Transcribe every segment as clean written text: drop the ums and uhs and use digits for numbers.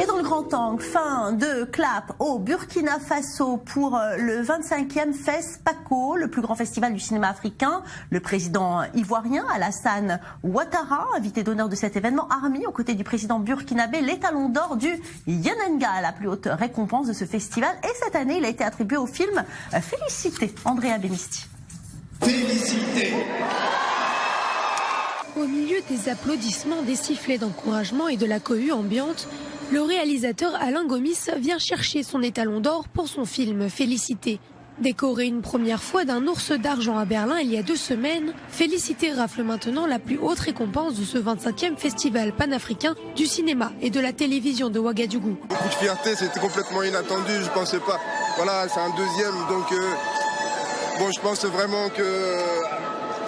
Et dans le grand angle, fin de clap au Burkina Faso pour le 25e FESPACO, le plus grand festival du cinéma africain. Le président ivoirien Alassane Ouattara, invité d'honneur de cet événement, a remis aux côtés du président burkinabé l'étalon d'or du Yenenga, la plus haute récompense de ce festival. Et cette année, il a été attribué au film Félicité. Andrea Benisti. Félicité. Au milieu des applaudissements, des sifflets d'encouragement et de la cohue ambiante, le réalisateur Alain Gomis vient chercher son étalon d'or pour son film Félicité. Décoré une première fois d'un ours d'argent à Berlin il y a 2 semaines, Félicité rafle maintenant la plus haute récompense de ce 25e festival panafricain du cinéma et de la télévision de Ouagadougou. Beaucoup de fierté, c'était complètement inattendu, je pensais pas. Voilà, c'est un deuxième, donc bon, je pense vraiment que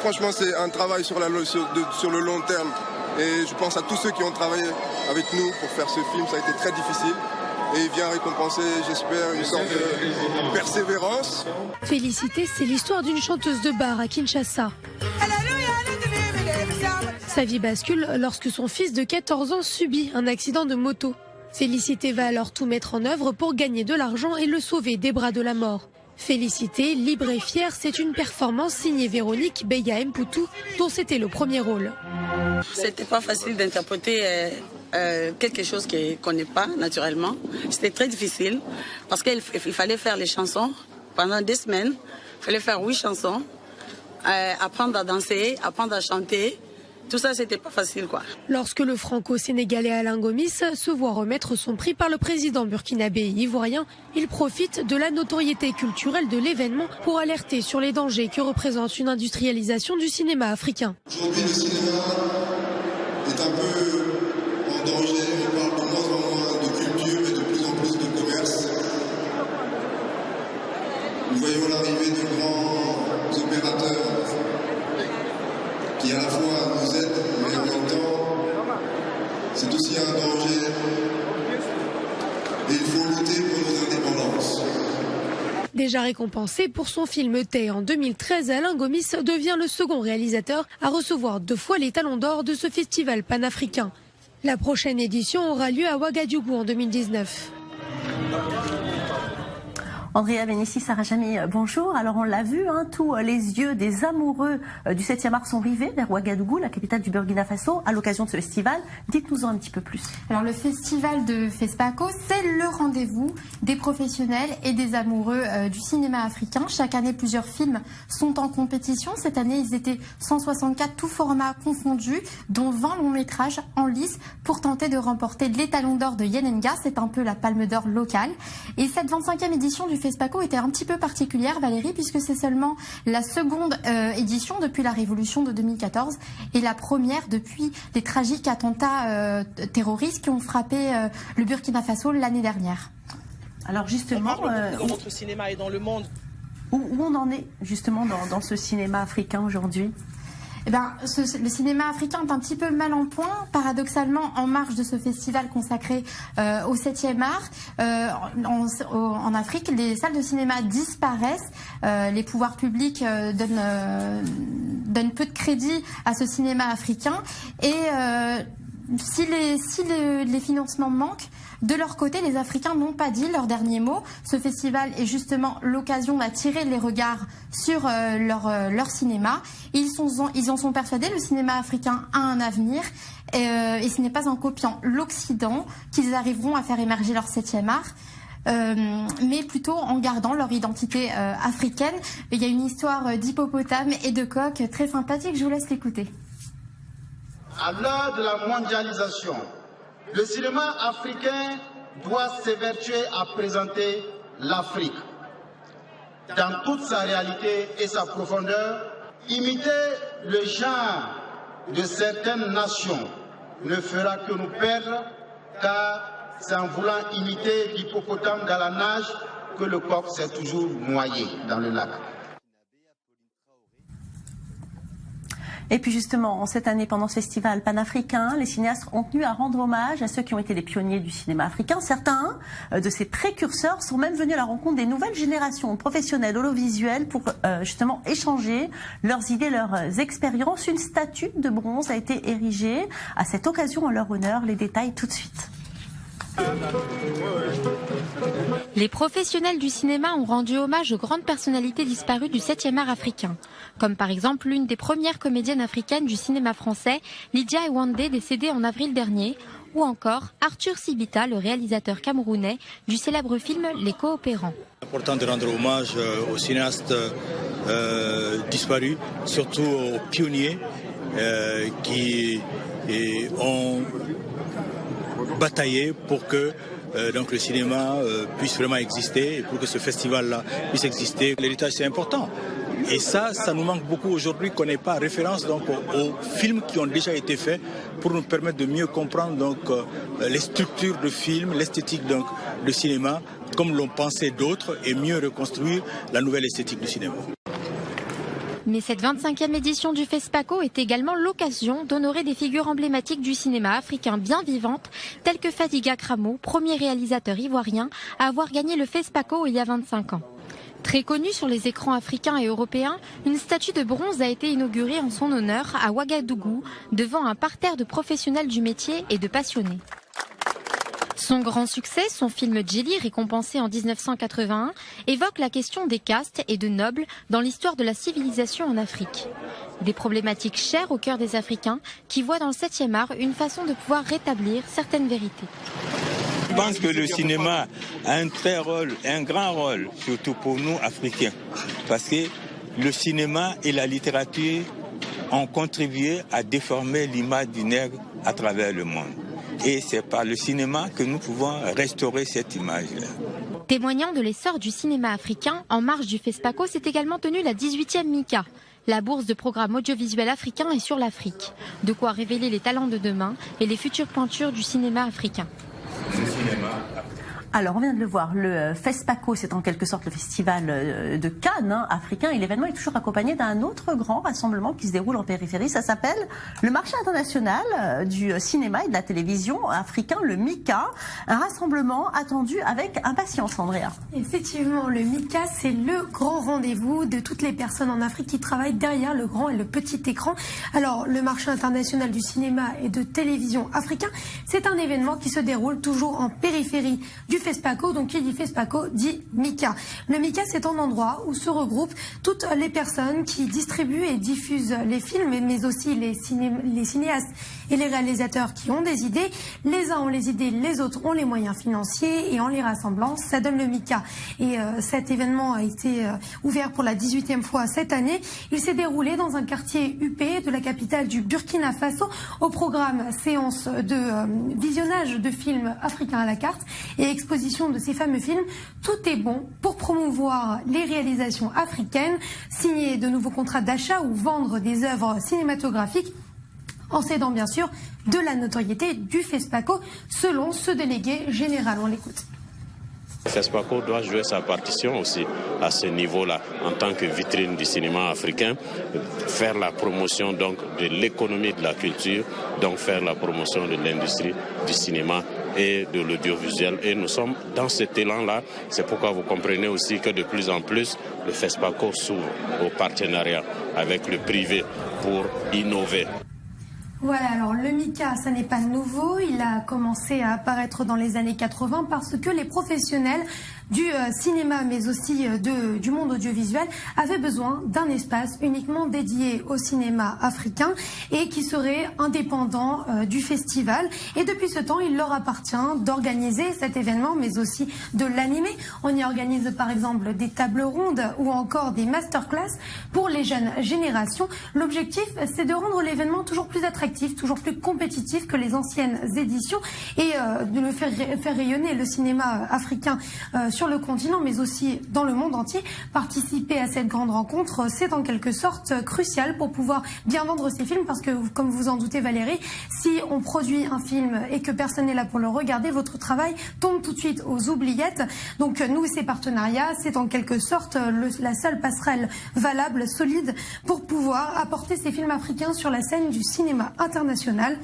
franchement c'est un travail sur le long terme. Et je pense à tous ceux qui ont travaillé avec nous pour faire ce film, ça a été très difficile. Et il vient récompenser, j'espère, une sorte de persévérance. Félicité, c'est l'histoire d'une chanteuse de bar à Kinshasa. Sa vie bascule lorsque son fils de 14 ans subit un accident de moto. Félicité va alors tout mettre en œuvre pour gagner de l'argent et le sauver des bras de la mort. Félicité, libre et fière, c'est une performance signée Véronique Beya Mpoutou, dont c'était le premier rôle. C'était pas facile d'interpréter quelque chose qu'on n'est pas naturellement. C'était très difficile parce qu'il fallait faire les chansons pendant 2 semaines. Il fallait faire 8 chansons, apprendre à danser, apprendre à chanter. Tout ça, c'était pas facile, quoi. Lorsque le franco-sénégalais Alain Gomis se voit remettre son prix par le président burkinabé et ivoirien, il profite de la notoriété culturelle de l'événement pour alerter sur les dangers que représente une industrialisation du cinéma africain. Aujourd'hui, le cinéma est un peu en danger. On parle de moins en moins de culture et de plus en plus de commerce. Nous voyons l'arrivée de grands opérateurs qui à la fois nous aident, mais en même temps, c'est aussi un danger. Et il faut lutter pour nos indépendances. Déjà récompensé pour son film Tay en 2013, Alain Gomis devient le second réalisateur à recevoir 2 fois l'étalon d'or de ce festival panafricain. La prochaine édition aura lieu à Ouagadougou en 2019. Andrea Benisti, Sarah Jamy, bonjour. Alors on l'a vu, tous les yeux des amoureux du 7e art sont rivés vers Ouagadougou, la capitale du Burkina Faso, à l'occasion de ce festival. Dites-nous-en un petit peu plus. Alors le festival de FESPACO, c'est le rendez-vous des professionnels et des amoureux du cinéma africain. Chaque année, plusieurs films sont en compétition. Cette année, ils étaient 164, tous formats confondus, dont 20 longs métrages en lice pour tenter de remporter l'étalon d'or de Yenenga. C'est un peu la palme d'or locale. Et cette 25e édition du FESPACO était un petit peu particulière, Valérie, puisque c'est seulement la seconde édition depuis la révolution de 2014 et la première depuis les tragiques attentats terroristes qui ont frappé le Burkina Faso l'année dernière. Alors justement, dans votre cinéma et dans le monde. Où on en est justement dans ce cinéma africain aujourd'hui? Eh ben, le cinéma africain est un petit peu mal en point, paradoxalement en marge de ce festival consacré au 7e art. En Afrique, les salles de cinéma disparaissent, les pouvoirs publics donnent peu de crédit à ce cinéma africain et si les financements manquent, de leur côté, les Africains n'ont pas dit leur dernier mot. Ce festival est justement l'occasion d'attirer les regards sur leur cinéma. Ils en sont persuadés, le cinéma africain a un avenir et ce n'est pas en copiant l'Occident qu'ils arriveront à faire émerger leur 7e art. Mais plutôt en gardant leur identité africaine. Il y a une histoire d'hippopotame et de coq très sympathique, je vous laisse l'écouter. À l'heure de la mondialisation, le cinéma africain doit s'évertuer à présenter l'Afrique dans toute sa réalité et sa profondeur. Imiter le genre de certaines nations ne fera que nous perdre, car c'est en voulant imiter l'hippopotame dans la nage que le coq s'est toujours noyé dans le lac. Et puis justement, cette année, pendant ce festival panafricain, les cinéastes ont tenu à rendre hommage à ceux qui ont été les pionniers du cinéma africain. Certains de ces précurseurs sont même venus à la rencontre des nouvelles générations professionnelles audiovisuelles pour justement échanger leurs idées, leurs expériences. Une statue de bronze a été érigée à cette occasion en leur honneur. Les détails tout de suite. Les professionnels du cinéma ont rendu hommage aux grandes personnalités disparues du 7e art africain, comme par exemple l'une des premières comédiennes africaines du cinéma français, Lydia Ewandé, décédée en avril dernier, ou encore Arthur Sibita, le réalisateur camerounais du célèbre film Les Coopérants. C'est important de rendre hommage aux cinéastes disparus, surtout aux pionniers qui ont bataillé pour que donc le cinéma puisse vraiment exister et pour que ce festival-là puisse exister. L'héritage, c'est important. Et ça nous manque beaucoup aujourd'hui, qu'on n'ait pas référence donc aux films qui ont déjà été faits pour nous permettre de mieux comprendre donc les structures de films, l'esthétique donc de cinéma, comme l'ont pensé d'autres, et mieux reconstruire la nouvelle esthétique du cinéma. Mais cette 25e édition du FESPACO est également l'occasion d'honorer des figures emblématiques du cinéma africain bien vivantes, telles que Fadiga Kramo, premier réalisateur ivoirien à avoir gagné le FESPACO il y a 25 ans. Très connue sur les écrans africains et européens, une statue de bronze a été inaugurée en son honneur à Ouagadougou, devant un parterre de professionnels du métier et de passionnés. Son grand succès, son film Djeli, récompensé en 1981, évoque la question des castes et de nobles dans l'histoire de la civilisation en Afrique. Des problématiques chères au cœur des Africains qui voient dans le 7e art une façon de pouvoir rétablir certaines vérités. Je pense que le cinéma a un grand rôle, surtout pour nous Africains, parce que le cinéma et la littérature ont contribué à déformer l'image du nègre à travers le monde. Et c'est par le cinéma que nous pouvons restaurer cette image-là. Témoignant de l'essor du cinéma africain, en marge du FESPACO s'est également tenue la 18e MICA, la bourse de programme audiovisuel africain et sur l'Afrique. De quoi révéler les talents de demain et les futures pointures du cinéma africain. Alors, on vient de le voir, le FESPACO, c'est en quelque sorte le festival de Cannes africain, et l'événement est toujours accompagné d'un autre grand rassemblement qui se déroule en périphérie. Ça s'appelle le marché international du cinéma et de la télévision africain, le MICA, un rassemblement attendu avec impatience, Andrea. Effectivement, le MICA, c'est le grand rendez-vous de toutes les personnes en Afrique qui travaillent derrière le grand et le petit écran. Alors, le marché international du cinéma et de télévision africain, c'est un événement qui se déroule toujours en périphérie du FESPACO, donc qui dit FESPACO dit MICA. Le MICA, c'est un endroit où se regroupent toutes les personnes qui distribuent et diffusent les films, mais aussi les cinéastes et les réalisateurs qui ont des idées. Les uns ont les idées, les autres ont les moyens financiers, et en les rassemblant, ça donne le MICA. Et cet événement a été ouvert pour la 18e fois cette année. Il s'est déroulé dans un quartier huppé de la capitale du Burkina Faso, au programme séance de visionnage de films africains à la carte et exposition de ces fameux films. Tout est bon pour promouvoir les réalisations africaines, signer de nouveaux contrats d'achat ou vendre des œuvres cinématographiques, en s'aidant bien sûr de la notoriété du FESPACO, selon ce délégué général. On l'écoute. FESPACO doit jouer sa partition aussi à ce niveau-là, en tant que vitrine du cinéma africain, faire la promotion donc de l'économie de la culture, donc faire la promotion de l'industrie du cinéma et de l'audiovisuel. Et nous sommes dans cet élan-là. C'est pourquoi vous comprenez aussi que de plus en plus, le FESPACO s'ouvre au partenariat avec le privé pour innover. Voilà, alors le MICA, ça n'est pas nouveau, il a commencé à apparaître dans les années 80 parce que les professionnels du cinéma, mais aussi du monde audiovisuel, avaient besoin d'un espace uniquement dédié au cinéma africain et qui serait indépendant du festival. Et depuis ce temps, il leur appartient d'organiser cet événement, mais aussi de l'animer. On y organise par exemple des tables rondes ou encore des masterclass pour les jeunes générations. L'objectif, c'est de rendre l'événement toujours plus attractif, toujours plus compétitif que les anciennes éditions, et de le faire rayonner le cinéma africain sur le continent, mais aussi dans le monde entier. Participer à cette grande rencontre, c'est en quelque sorte crucial pour pouvoir bien vendre ces films, parce que, comme vous en doutez Valérie, si on produit un film et que personne n'est là pour le regarder, votre travail tombe tout de suite aux oubliettes. Donc nous, ces partenariats, c'est en quelque sorte la seule passerelle valable, solide, pour pouvoir apporter ces films africains sur la scène du cinéma international.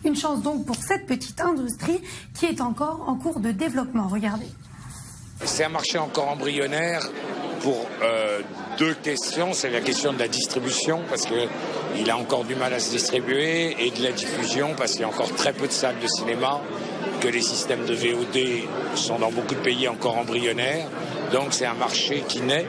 Une chance donc pour cette petite industrie qui est encore en cours de développement. Regardez. C'est un marché encore embryonnaire pour deux questions. C'est la question de la distribution, parce que il a encore du mal à se distribuer et de la diffusion parce qu'il y a encore très peu de salles de cinéma, que les systèmes de VOD sont dans beaucoup de pays encore embryonnaires. Donc c'est un marché qui naît.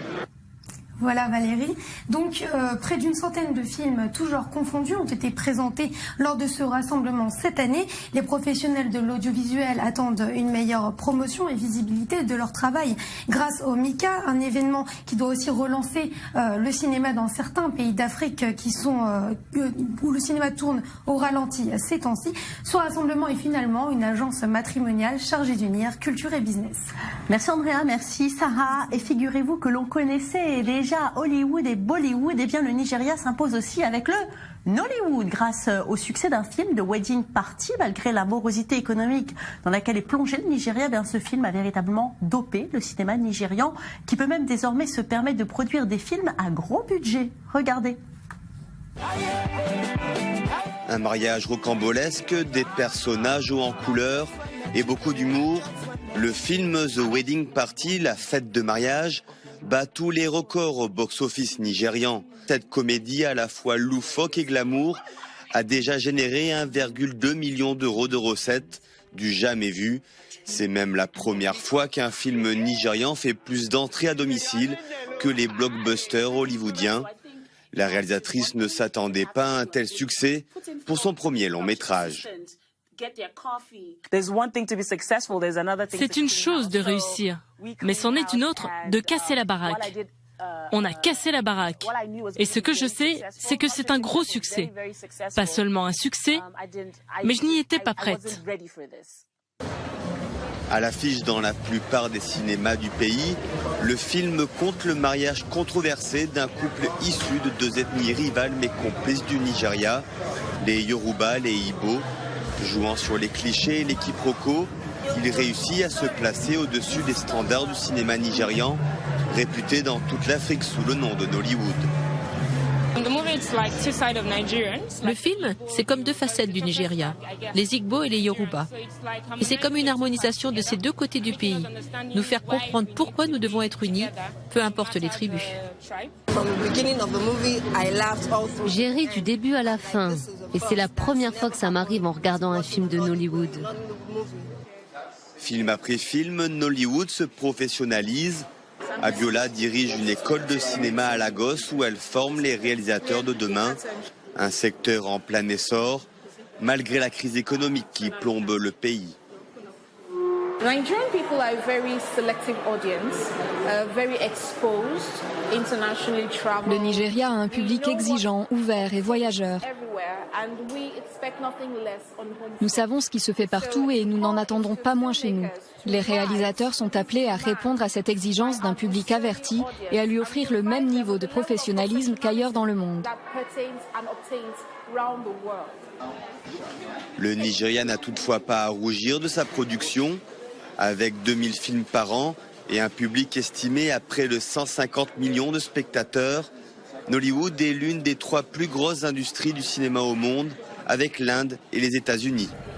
Voilà Valérie. Donc près d'une centaine de films, tous genres confondus, ont été présentés lors de ce rassemblement cette année. Les professionnels de l'audiovisuel attendent une meilleure promotion et visibilité de leur travail grâce au MICA, un événement qui doit aussi relancer le cinéma dans certains pays d'Afrique où le cinéma tourne au ralenti ces temps-ci. Ce rassemblement est finalement une agence matrimoniale chargée d'unir culture et business. Merci Andrea, merci Sarah. Et figurez-vous que l'on connaissait déjà Hollywood et Bollywood, et bien le Nigeria s'impose aussi avec le Nollywood grâce au succès d'un film de Wedding Party. Malgré la morosité économique dans laquelle est plongé le Nigeria, bien ce film a véritablement dopé le cinéma nigérian qui peut même désormais se permettre de produire des films à gros budget. Regardez. Un mariage rocambolesque, des personnages hauts en couleur et beaucoup d'humour. Le film The Wedding Party, la fête de mariage, bat tous les records au box-office nigérian. Cette comédie à la fois loufoque et glamour a déjà généré 1,2 million d'euros de recettes, du jamais vu. C'est même la première fois qu'un film nigérian fait plus d'entrées à domicile que les blockbusters hollywoodiens. La réalisatrice ne s'attendait pas à un tel succès pour son premier long métrage. C'est une chose de réussir, mais c'en est une autre de casser la baraque. On a cassé la baraque. Et ce que je sais, c'est que c'est un gros succès. Pas seulement un succès, mais je n'y étais pas prête. À l'affiche dans la plupart des cinémas du pays, le film compte le mariage controversé d'un couple issu de deux ethnies rivales mais complices du Nigeria, les Yoruba, les Igbo. Jouant sur les clichés et les quiproquos, il réussit à se placer au-dessus des standards du cinéma nigérian, réputé dans toute l'Afrique sous le nom de Nollywood. Le film, c'est comme deux facettes du Nigeria, les Igbo et les Yoruba. Et c'est comme une harmonisation de ces deux côtés du pays, nous faire comprendre pourquoi nous devons être unis, peu importe les tribus. J'ai ri du début à la fin, et c'est la première fois que ça m'arrive en regardant un film de Nollywood. Film après film, Nollywood se professionnalise. Abiola dirige une école de cinéma à Lagos où elle forme les réalisateurs de demain. Un secteur en plein essor, malgré la crise économique qui plombe le pays. Le Nigeria a un public exigeant, ouvert et voyageur. Nous savons ce qui se fait partout et nous n'en attendons pas moins chez nous. Les réalisateurs sont appelés à répondre à cette exigence d'un public averti et à lui offrir le même niveau de professionnalisme qu'ailleurs dans le monde. Le Nigeria n'a toutefois pas à rougir de sa production. Avec 2000 films par an et un public estimé à près de 150 millions de spectateurs, Nollywood est l'une des 3 plus grosses industries du cinéma au monde, avec l'Inde et les États-Unis.